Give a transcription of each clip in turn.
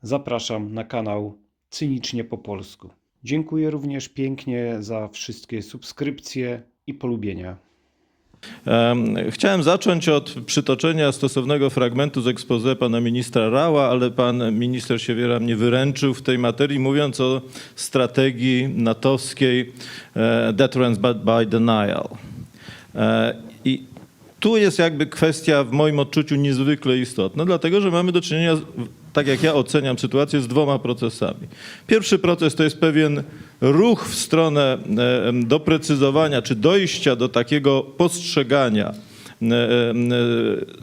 Zapraszam na kanał Cynicznie po polsku. Dziękuję również pięknie za wszystkie subskrypcje i polubienia. Chciałem zacząć od przytoczenia stosownego fragmentu z exposé pana ministra Rała, ale pan minister Siewiera mnie wyręczył w tej materii, mówiąc o strategii natowskiej deterrence by denial. I tu jest jakby kwestia w moim odczuciu niezwykle istotna, dlatego że mamy do czynienia, tak jak ja oceniam sytuację, z dwoma procesami. Pierwszy proces to jest pewien ruch w stronę doprecyzowania czy dojścia do takiego postrzegania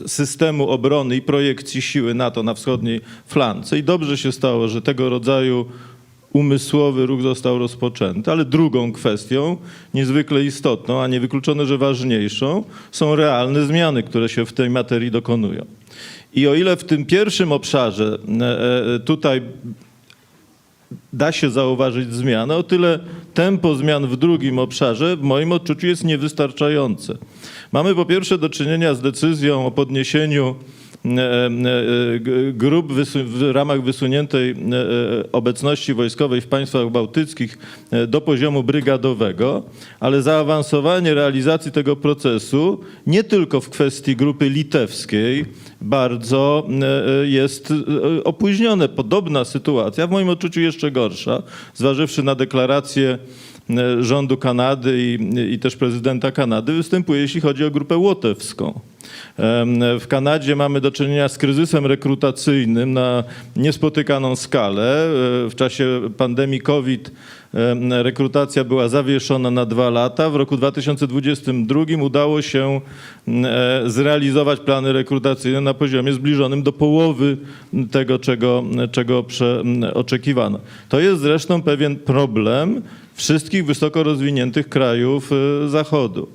systemu obrony i projekcji siły NATO na wschodniej flance. I dobrze się stało, że tego rodzaju umysłowy ruch został rozpoczęty, ale drugą kwestią, niezwykle istotną, a niewykluczone, że ważniejszą, są realne zmiany, które się w tej materii dokonują. I o ile w tym pierwszym obszarze tutaj da się zauważyć zmianę, o tyle tempo zmian w drugim obszarze w moim odczuciu jest niewystarczające. Mamy po pierwsze do czynienia z decyzją o podniesieniu grup w ramach wysuniętej obecności wojskowej w państwach bałtyckich do poziomu brygadowego, ale zaawansowanie realizacji tego procesu nie tylko w kwestii grupy litewskiej bardzo jest opóźnione. Podobna sytuacja, w moim odczuciu jeszcze gorsza, zważywszy na deklarację rządu Kanady i też prezydenta Kanady, występuje, jeśli chodzi o grupę łotewską. W Kanadzie mamy do czynienia z kryzysem rekrutacyjnym na niespotykaną skalę. W czasie pandemii COVID rekrutacja była zawieszona na 2 lata. W roku 2022 udało się zrealizować plany rekrutacyjne na poziomie zbliżonym do połowy tego, czego oczekiwano. To jest zresztą pewien problem wszystkich wysoko rozwiniętych krajów Zachodu.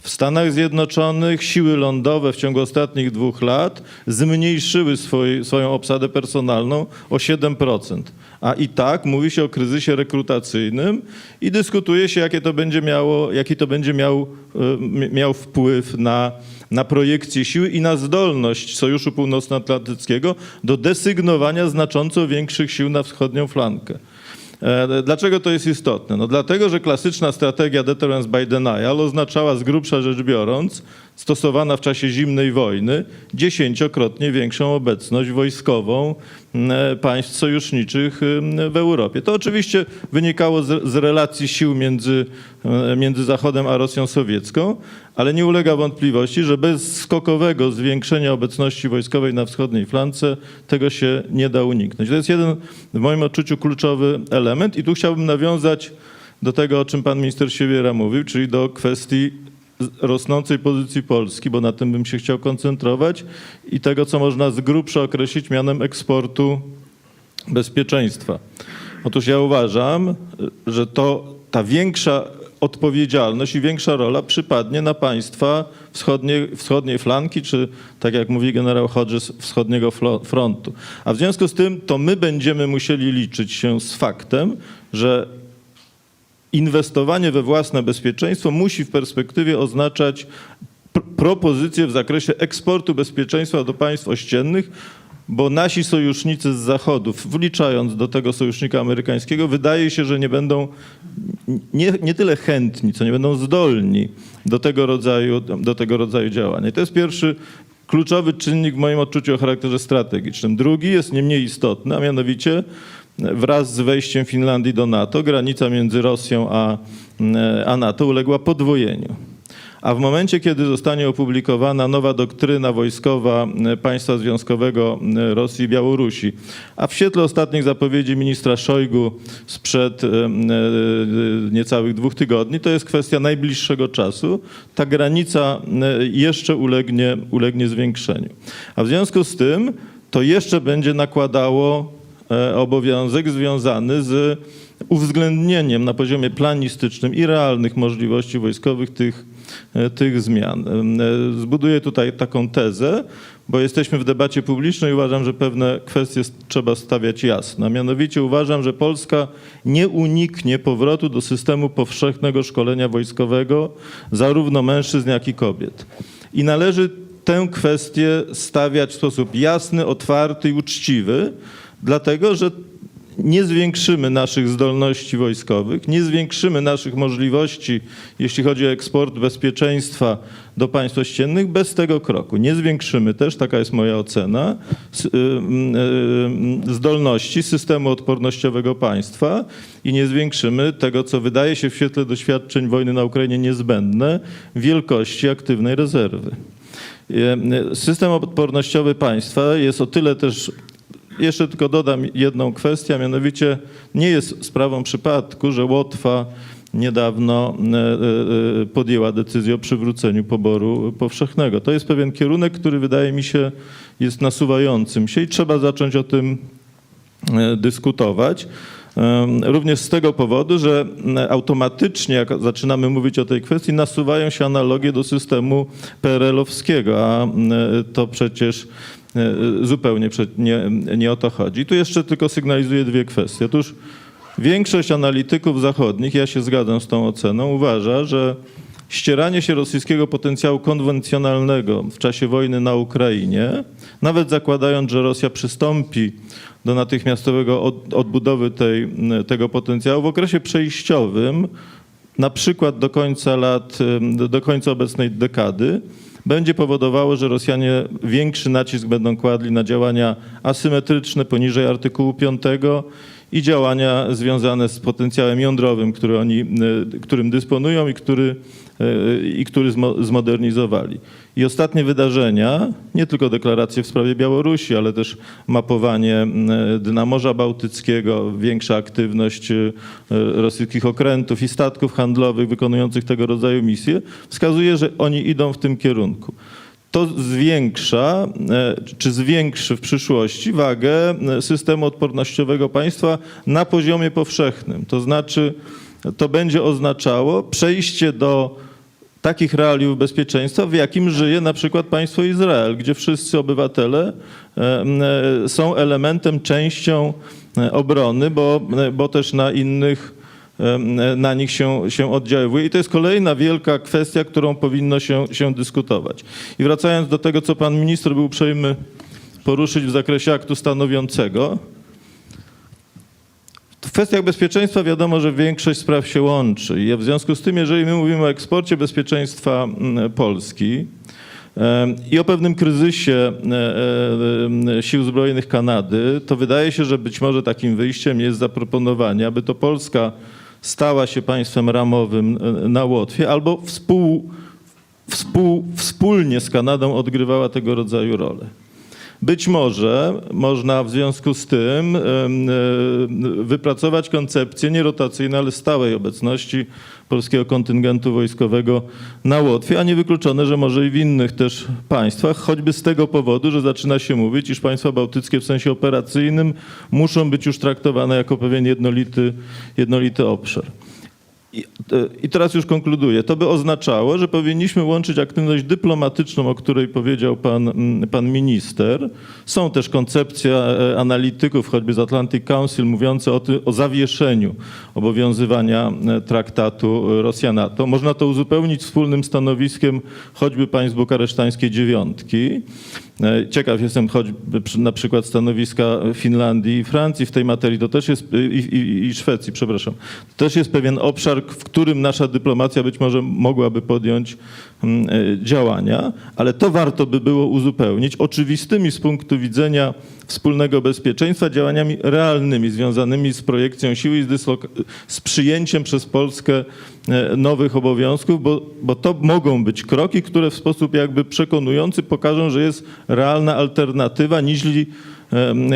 W Stanach Zjednoczonych siły lądowe w ciągu ostatnich 2 lat zmniejszyły swoją obsadę personalną o 7%. A i tak mówi się o kryzysie rekrutacyjnym i dyskutuje się, jaki to będzie miał wpływ na projekcję siły i na zdolność Sojuszu Północnoatlantyckiego do desygnowania znacząco większych sił na wschodnią flankę. Dlaczego to jest istotne? No dlatego, że klasyczna strategia deterrence by denial oznaczała z grubsza rzecz biorąc, stosowana w czasie zimnej wojny, 10-krotnie większą obecność wojskową państw sojuszniczych w Europie. To oczywiście wynikało z relacji sił między Zachodem a Rosją sowiecką, ale nie ulega wątpliwości, że bez skokowego zwiększenia obecności wojskowej na wschodniej flance tego się nie da uniknąć. To jest jeden w moim odczuciu kluczowy element i tu chciałbym nawiązać do tego, o czym pan minister Siewiera mówił, czyli do kwestii rosnącej pozycji Polski, bo na tym bym się chciał koncentrować i tego, co można z grubsza określić mianem eksportu bezpieczeństwa. Otóż ja uważam, że ta większa odpowiedzialność i większa rola przypadnie na państwa wschodniej flanki, czy tak jak mówi generał Hodges, wschodniego frontu. A w związku z tym to my będziemy musieli liczyć się z faktem, że inwestowanie we własne bezpieczeństwo musi w perspektywie oznaczać propozycje w zakresie eksportu bezpieczeństwa do państw ościennych, bo nasi sojusznicy z Zachodu, wliczając do tego sojusznika amerykańskiego, wydaje się, że nie będą nie tyle chętni, co nie będą zdolni do tego rodzaju działania. I to jest pierwszy kluczowy czynnik w moim odczuciu o charakterze strategicznym. Drugi jest nie mniej istotny, a mianowicie wraz z wejściem Finlandii do NATO granica między Rosją a NATO uległa podwojeniu. A w momencie, kiedy zostanie opublikowana nowa doktryna wojskowa państwa związkowego Rosji i Białorusi, a w świetle ostatnich zapowiedzi ministra Szojgu sprzed niecałych 2 tygodni, to jest kwestia najbliższego czasu, ta granica jeszcze ulegnie zwiększeniu. A w związku z tym to jeszcze będzie nakładało obowiązek związany z uwzględnieniem na poziomie planistycznym i realnych możliwości wojskowych tych zmian. Zbuduję tutaj taką tezę, bo jesteśmy w debacie publicznej i uważam, że pewne kwestie trzeba stawiać jasno. Mianowicie uważam, że Polska nie uniknie powrotu do systemu powszechnego szkolenia wojskowego zarówno mężczyzn, jak i kobiet. I należy tę kwestię stawiać w sposób jasny, otwarty i uczciwy, Dlatego, że nie zwiększymy naszych zdolności wojskowych, nie zwiększymy naszych możliwości, jeśli chodzi o eksport bezpieczeństwa do państw ościennych bez tego kroku. Nie zwiększymy też, taka jest moja ocena, zdolności systemu odpornościowego państwa i nie zwiększymy tego, co wydaje się w świetle doświadczeń wojny na Ukrainie niezbędne, wielkości aktywnej rezerwy. System odpornościowy państwa jest o tyle też. Jeszcze tylko dodam jedną kwestię, a mianowicie nie jest sprawą przypadku, że Łotwa niedawno podjęła decyzję o przywróceniu poboru powszechnego. To jest pewien kierunek, który wydaje mi się jest nasuwającym się i trzeba zacząć o tym dyskutować. Również z tego powodu, że automatycznie, jak zaczynamy mówić o tej kwestii, nasuwają się analogie do systemu PRL-owskiego, a to przecież zupełnie nie o to chodzi. I tu jeszcze tylko sygnalizuję dwie kwestie. Otóż większość analityków zachodnich, ja się zgadzam z tą oceną, uważa, że ścieranie się rosyjskiego potencjału konwencjonalnego w czasie wojny na Ukrainie, nawet zakładając, że Rosja przystąpi do natychmiastowego odbudowy tego potencjału w okresie przejściowym, na przykład do końca obecnej dekady, będzie powodowało, że Rosjanie większy nacisk będą kładli na działania asymetryczne poniżej artykułu 5 i działania związane z potencjałem jądrowym, którym dysponują i który zmodernizowali. I ostatnie wydarzenia, nie tylko deklaracje w sprawie Białorusi, ale też mapowanie dna Morza Bałtyckiego, większa aktywność rosyjskich okrętów i statków handlowych wykonujących tego rodzaju misje, wskazuje, że oni idą w tym kierunku. To zwiększa, czy zwiększy w przyszłości wagę systemu odpornościowego państwa na poziomie powszechnym. To znaczy, to będzie oznaczało przejście do takich realiów bezpieczeństwa, w jakim żyje na przykład państwo Izrael, gdzie wszyscy obywatele są elementem, częścią obrony, bo też na nich się oddziaływuje. I to jest kolejna wielka kwestia, którą powinno się dyskutować. I wracając do tego, co pan minister był uprzejmy poruszyć w zakresie aktu stanowiącego, w kwestiach bezpieczeństwa wiadomo, że większość spraw się łączy. I w związku z tym, jeżeli my mówimy o eksporcie bezpieczeństwa Polski i o pewnym kryzysie sił zbrojnych Kanady, to wydaje się, że być może takim wyjściem jest zaproponowanie, aby to Polska stała się państwem ramowym na Łotwie albo wspólnie z Kanadą odgrywała tego rodzaju rolę. Być może można w związku z tym wypracować koncepcję nie rotacyjnej, ale stałej obecności polskiego kontyngentu wojskowego na Łotwie, a niewykluczone, że może i w innych też państwach, choćby z tego powodu, że zaczyna się mówić, iż państwa bałtyckie w sensie operacyjnym muszą być już traktowane jako pewien jednolity obszar. I teraz już konkluduję. To by oznaczało, że powinniśmy łączyć aktywność dyplomatyczną, o której powiedział pan minister. Są też koncepcje analityków, choćby z Atlantic Council, mówiące o zawieszeniu obowiązywania traktatu Rosja-NATO. Można to uzupełnić wspólnym stanowiskiem choćby państw bukaresztańskiej dziewiątki. Ciekaw jestem choćby na przykład stanowiska Finlandii i Francji w tej materii, to też jest, i Szwecji, przepraszam. To też jest pewien obszar, w którym nasza dyplomacja być może mogłaby podjąć działania, ale to warto by było uzupełnić oczywistymi z punktu widzenia wspólnego bezpieczeństwa działaniami realnymi, związanymi z projekcją siły i z przyjęciem przez Polskę nowych obowiązków, bo to mogą być kroki, które w sposób jakby przekonujący pokażą, że jest realna alternatywa, niźli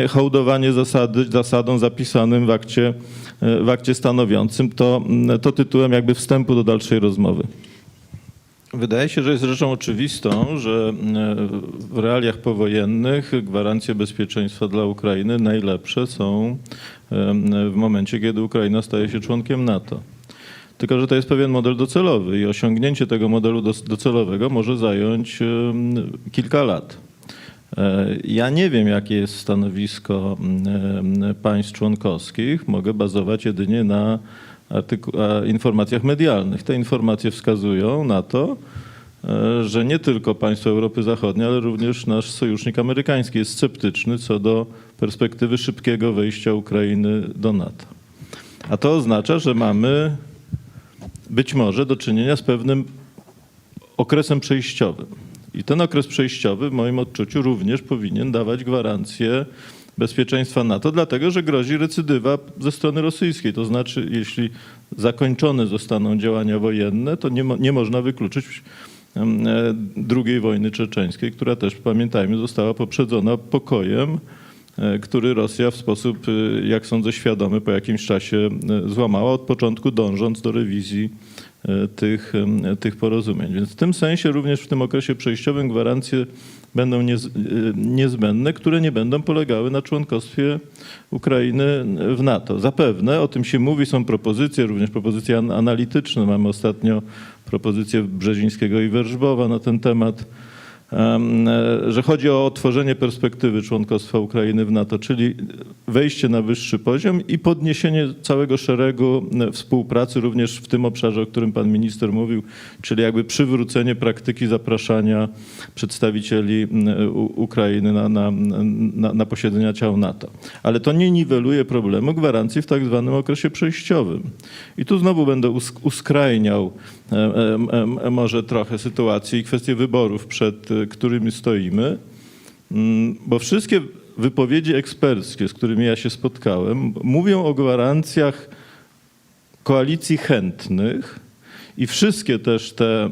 hołdowanie zasadom zapisanym w akcie stanowiącym. To tytułem jakby wstępu do dalszej rozmowy. Wydaje się, że jest rzeczą oczywistą, że w realiach powojennych gwarancje bezpieczeństwa dla Ukrainy najlepsze są w momencie, kiedy Ukraina staje się członkiem NATO. Tylko że to jest pewien model docelowy i osiągnięcie tego modelu docelowego może zająć kilka lat. Ja nie wiem, jakie jest stanowisko państw członkowskich. Mogę bazować jedynie na informacjach medialnych. Te informacje wskazują na to, że nie tylko państwa Europy Zachodniej, ale również nasz sojusznik amerykański jest sceptyczny co do perspektywy szybkiego wejścia Ukrainy do NATO. A to oznacza, że mamy być może do czynienia z pewnym okresem przejściowym. I ten okres przejściowy w moim odczuciu również powinien dawać gwarancję bezpieczeństwa NATO, dlatego że grozi recydywa ze strony rosyjskiej. To znaczy, jeśli zakończone zostaną działania wojenne, to nie można wykluczyć II wojny czeczeńskiej, która też, pamiętajmy, została poprzedzona pokojem, który Rosja w sposób, jak sądzę, świadomy po jakimś czasie złamała, od początku dążąc do rewizji tych porozumień. Więc w tym sensie również w tym okresie przejściowym gwarancje będą niezbędne, które nie będą polegały na członkostwie Ukrainy w NATO. Zapewne, o tym się mówi, są propozycje, również propozycje analityczne. Mamy ostatnio propozycję Brzezińskiego i Werzbowa na ten temat, że chodzi o otworzenie perspektywy członkostwa Ukrainy w NATO, czyli wejście na wyższy poziom i podniesienie całego szeregu współpracy, również w tym obszarze, o którym pan minister mówił, czyli jakby przywrócenie praktyki zapraszania przedstawicieli Ukrainy na posiedzenia ciał NATO. Ale to nie niweluje problemu gwarancji w tak zwanym okresie przejściowym. I tu znowu będę uskrajniał może trochę sytuację i kwestię wyborów, przed którymi stoimy, bo wszystkie wypowiedzi eksperckie, z którymi ja się spotkałem, mówią o gwarancjach koalicji chętnych i wszystkie też te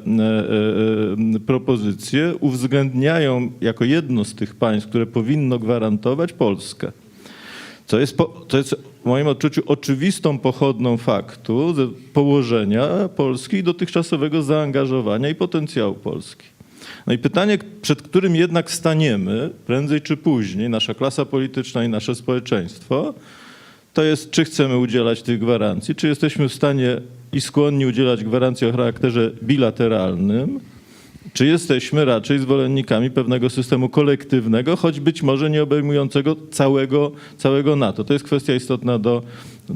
propozycje uwzględniają jako jedno z tych państw, które powinno gwarantować, Polskę. Co jest w moim odczuciu oczywistą pochodną faktu położenia Polski i dotychczasowego zaangażowania i potencjału Polski. No i pytanie, przed którym jednak staniemy prędzej czy później, nasza klasa polityczna i nasze społeczeństwo, to jest, czy chcemy udzielać tych gwarancji, czy jesteśmy w stanie i skłonni udzielać gwarancji o charakterze bilateralnym, czy jesteśmy raczej zwolennikami pewnego systemu kolektywnego, choć być może nie obejmującego całego NATO. To jest kwestia istotna do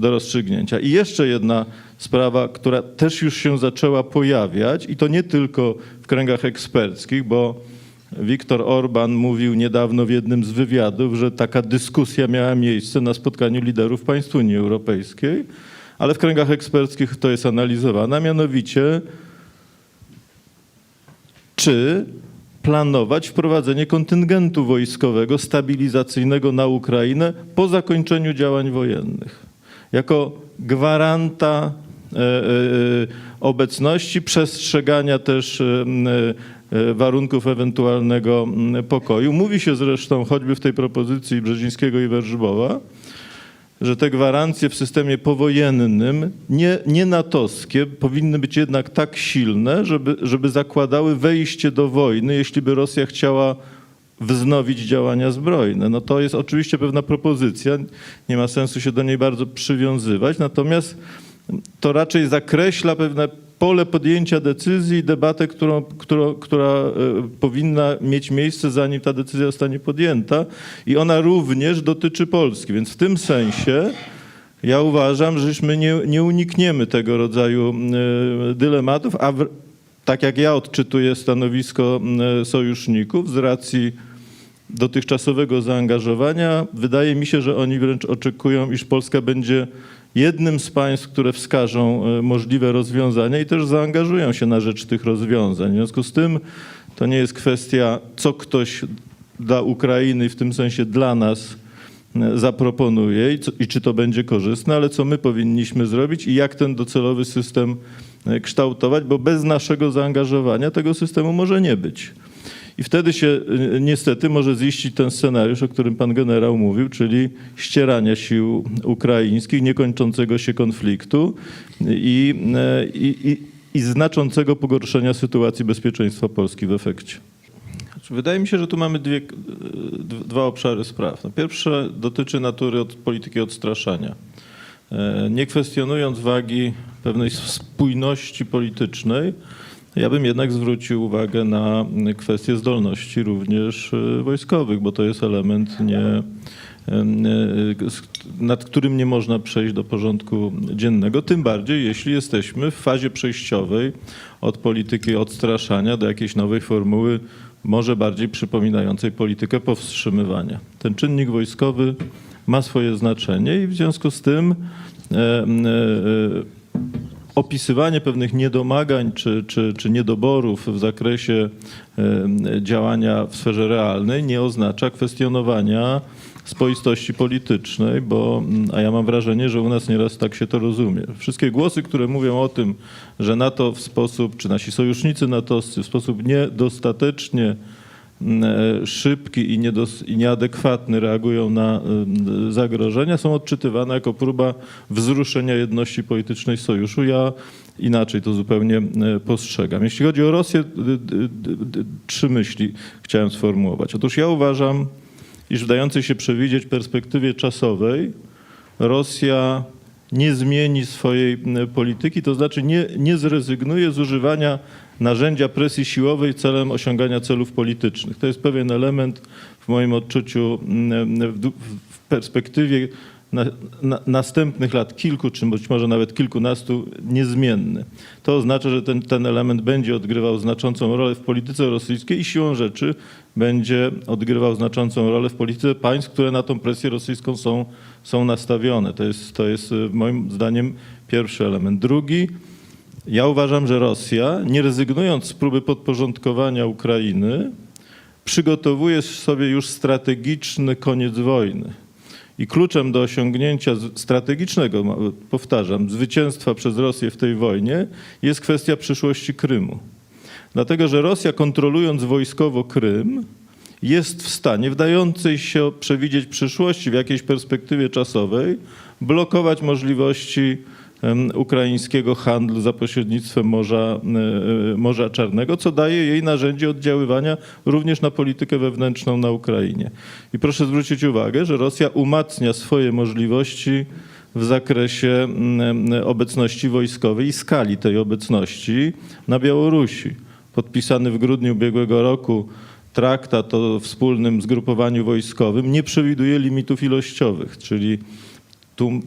rozstrzygnięcia. I jeszcze jedna sprawa, która też już się zaczęła pojawiać i to nie tylko w kręgach eksperckich, bo Viktor Orban mówił niedawno w jednym z wywiadów, że taka dyskusja miała miejsce na spotkaniu liderów państw Unii Europejskiej, ale w kręgach eksperckich to jest analizowane, a mianowicie czy planować wprowadzenie kontyngentu wojskowego stabilizacyjnego na Ukrainę po zakończeniu działań wojennych. Jako gwaranta obecności, przestrzegania też warunków ewentualnego pokoju. Mówi się zresztą choćby w tej propozycji Brzezińskiego i Werzbowa, że te gwarancje w systemie powojennym, nie natowskie, powinny być jednak tak silne, żeby zakładały wejście do wojny, jeśli by Rosja chciała wznowić działania zbrojne. No to jest oczywiście pewna propozycja, nie ma sensu się do niej bardzo przywiązywać, natomiast to raczej zakreśla pewne pole podjęcia decyzji i debatę, która powinna mieć miejsce, zanim ta decyzja zostanie podjęta i ona również dotyczy Polski. Więc w tym sensie ja uważam, żeśmy nie unikniemy tego rodzaju dylematów, a tak jak ja odczytuję stanowisko sojuszników z racji dotychczasowego zaangażowania, wydaje mi się, że oni wręcz oczekują, iż Polska będzie jednym z państw, które wskażą możliwe rozwiązania i też zaangażują się na rzecz tych rozwiązań. W związku z tym to nie jest kwestia, co ktoś dla Ukrainy, w tym sensie dla nas zaproponuje i czy to będzie korzystne, ale co my powinniśmy zrobić i jak ten docelowy system kształtować, bo bez naszego zaangażowania tego systemu może nie być. I wtedy się niestety może ziścić ten scenariusz, o którym pan generał mówił, czyli ścierania sił ukraińskich, niekończącego się konfliktu i znaczącego pogorszenia sytuacji bezpieczeństwa Polski w efekcie. Wydaje mi się, że tu mamy dwa obszary spraw. Pierwsze dotyczy natury polityki odstraszania. Nie kwestionując wagi pewnej spójności politycznej, ja bym jednak zwrócił uwagę na kwestię zdolności również wojskowych, bo to jest element, nad którym nie można przejść do porządku dziennego, tym bardziej jeśli jesteśmy w fazie przejściowej od polityki odstraszania do jakiejś nowej formuły może bardziej przypominającej politykę powstrzymywania. Ten czynnik wojskowy ma swoje znaczenie i w związku z tym opisywanie pewnych niedomagań czy niedoborów w zakresie działania w sferze realnej nie oznacza kwestionowania spoistości politycznej, a ja mam wrażenie, że u nas nieraz tak się to rozumie. Wszystkie głosy, które mówią o tym, że NATO w sposób, czy nasi sojusznicy natowscy w sposób niedostatecznie szybki i nieadekwatny reagują na zagrożenia, są odczytywane jako próba wzruszenia jedności politycznej sojuszu. Ja inaczej to zupełnie postrzegam. Jeśli chodzi o Rosję, trzy myśli chciałem sformułować. Otóż ja uważam, iż w dającej się przewidzieć perspektywie czasowej Rosja nie zmieni swojej polityki, to znaczy nie zrezygnuje z używania narzędzia presji siłowej celem osiągania celów politycznych. To jest pewien element w moim odczuciu w perspektywie następnych lat kilku, czy być może nawet kilkunastu niezmienny. To oznacza, że ten element będzie odgrywał znaczącą rolę w polityce rosyjskiej i siłą rzeczy będzie odgrywał znaczącą rolę w polityce państw, które na tą presję rosyjską są nastawione. To jest moim zdaniem pierwszy element. Drugi, ja uważam, że Rosja, nie rezygnując z próby podporządkowania Ukrainy, przygotowuje sobie już strategiczny koniec wojny. I kluczem do osiągnięcia strategicznego, powtarzam, zwycięstwa przez Rosję w tej wojnie jest kwestia przyszłości Krymu. Dlatego, że Rosja, kontrolując wojskowo Krym, jest w stanie, w dającej się przewidzieć przyszłości w jakiejś perspektywie czasowej, blokować możliwości ukraińskiego handlu za pośrednictwem Morza Czarnego, co daje jej narzędzie oddziaływania również na politykę wewnętrzną na Ukrainie. I proszę zwrócić uwagę, że Rosja umacnia swoje możliwości w zakresie obecności wojskowej i skali tej obecności na Białorusi. Podpisany w grudniu ubiegłego roku traktat o wspólnym zgrupowaniu wojskowym nie przewiduje limitów ilościowych, czyli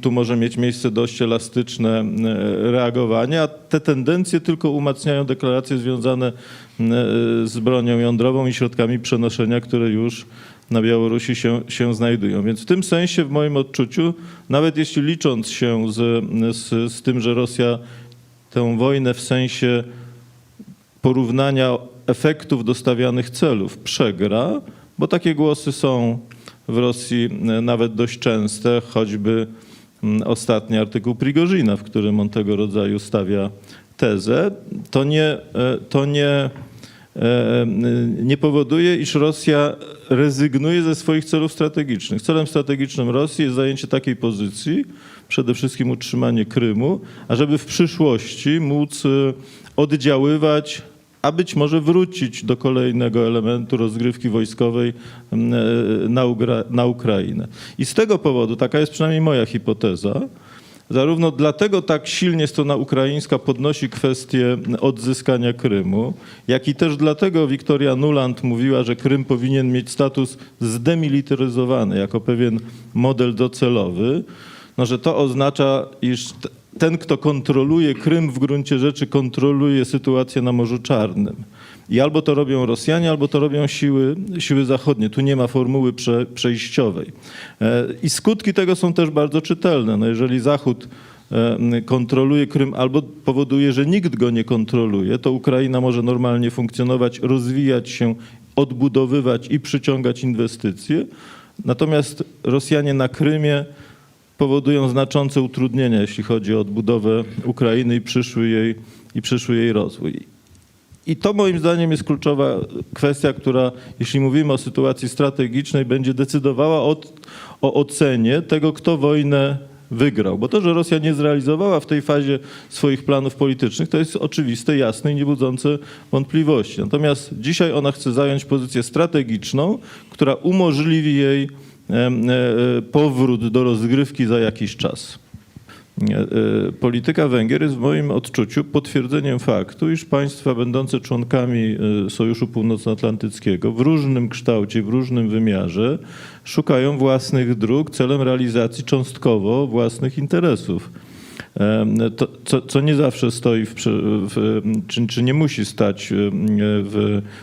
tu może mieć miejsce dość elastyczne reagowanie, a te tendencje tylko umacniają deklaracje związane z bronią jądrową i środkami przenoszenia, które już na Białorusi się znajdują. Więc w tym sensie, w moim odczuciu, nawet jeśli licząc się z tym, że Rosja tę wojnę w sensie porównania efektów do stawianych celów przegra, bo takie głosy są w Rosji nawet dość częste, choćby ostatni artykuł Prigozina, w którym on tego rodzaju stawia tezę, to nie powoduje, iż Rosja rezygnuje ze swoich celów strategicznych. Celem strategicznym Rosji jest zajęcie takiej pozycji, przede wszystkim utrzymanie Krymu, ażeby w przyszłości móc oddziaływać, a być może wrócić do kolejnego elementu rozgrywki wojskowej na Ukrainę. I z tego powodu, taka jest przynajmniej moja hipoteza, zarówno dlatego tak silnie strona ukraińska podnosi kwestię odzyskania Krymu, jak i też dlatego Victoria Nuland mówiła, że Krym powinien mieć status zdemilitaryzowany jako pewien model docelowy, no, że to oznacza, iż ten, kto kontroluje Krym, w gruncie rzeczy kontroluje sytuację na Morzu Czarnym. I albo to robią Rosjanie, albo to robią siły zachodnie. Tu nie ma formuły przejściowej. I skutki tego są też bardzo czytelne. No, jeżeli Zachód kontroluje Krym albo powoduje, że nikt go nie kontroluje, to Ukraina może normalnie funkcjonować, rozwijać się, odbudowywać i przyciągać inwestycje. Natomiast Rosjanie na Krymie powodują znaczące utrudnienia, jeśli chodzi o odbudowę Ukrainy i przyszły jej rozwój. I to moim zdaniem jest kluczowa kwestia, która, jeśli mówimy o sytuacji strategicznej, będzie decydowała o ocenie tego, kto wojnę wygrał. Bo to, że Rosja nie zrealizowała w tej fazie swoich planów politycznych, to jest oczywiste, jasne i niebudzące wątpliwości. Natomiast dzisiaj ona chce zająć pozycję strategiczną, która umożliwi jej powrót do rozgrywki za jakiś czas. Polityka Węgier jest w moim odczuciu potwierdzeniem faktu, iż państwa będące członkami Sojuszu Północnoatlantyckiego w różnym kształcie, w różnym wymiarze szukają własnych dróg celem realizacji cząstkowo własnych interesów. co nie zawsze stoi czy nie musi stać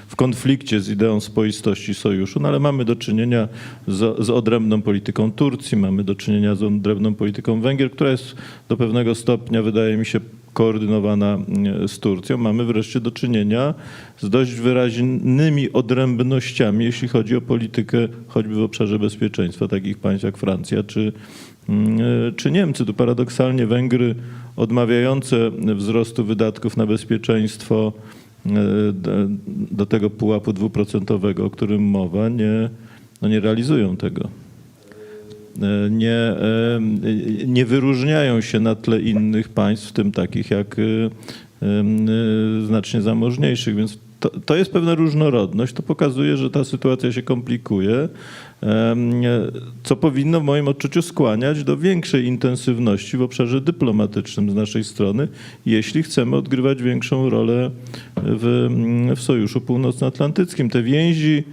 w konflikcie z ideą spoistości sojuszu, no ale mamy do czynienia z odrębną polityką Turcji, mamy do czynienia z odrębną polityką Węgier, która jest do pewnego stopnia, wydaje mi się, koordynowana z Turcją. Mamy wreszcie do czynienia z dość wyraźnymi odrębnościami, jeśli chodzi o politykę choćby w obszarze bezpieczeństwa takich państw jak Francja czy Niemcy. Tu paradoksalnie Węgry odmawiające wzrostu wydatków na bezpieczeństwo do tego pułapu 2%, o którym mowa, nie realizują tego. Nie wyróżniają się na tle innych państw, w tym takich jak znacznie zamożniejszych, więc to jest pewna różnorodność. To pokazuje, że ta sytuacja się komplikuje, co powinno w moim odczuciu skłaniać do większej intensywności w obszarze dyplomatycznym z naszej strony, jeśli chcemy odgrywać większą rolę w Sojuszu Północnoatlantyckim. Te więzi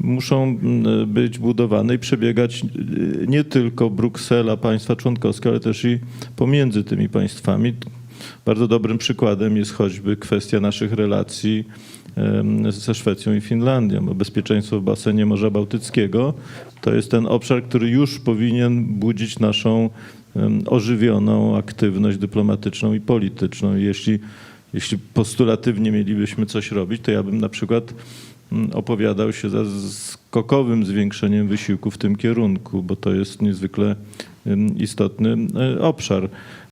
muszą być budowane i przebiegać nie tylko Bruksela, państwa członkowskie, ale też i pomiędzy tymi państwami. Bardzo dobrym przykładem jest choćby kwestia naszych relacji ze Szwecją i Finlandią. Bo bezpieczeństwo w basenie Morza Bałtyckiego to jest ten obszar, który już powinien budzić naszą ożywioną aktywność dyplomatyczną i polityczną. I jeśli postulatywnie mielibyśmy coś robić, to ja bym na przykład opowiadał się za skokowym zwiększeniem wysiłku w tym kierunku, bo to jest niezwykle istotny obszar.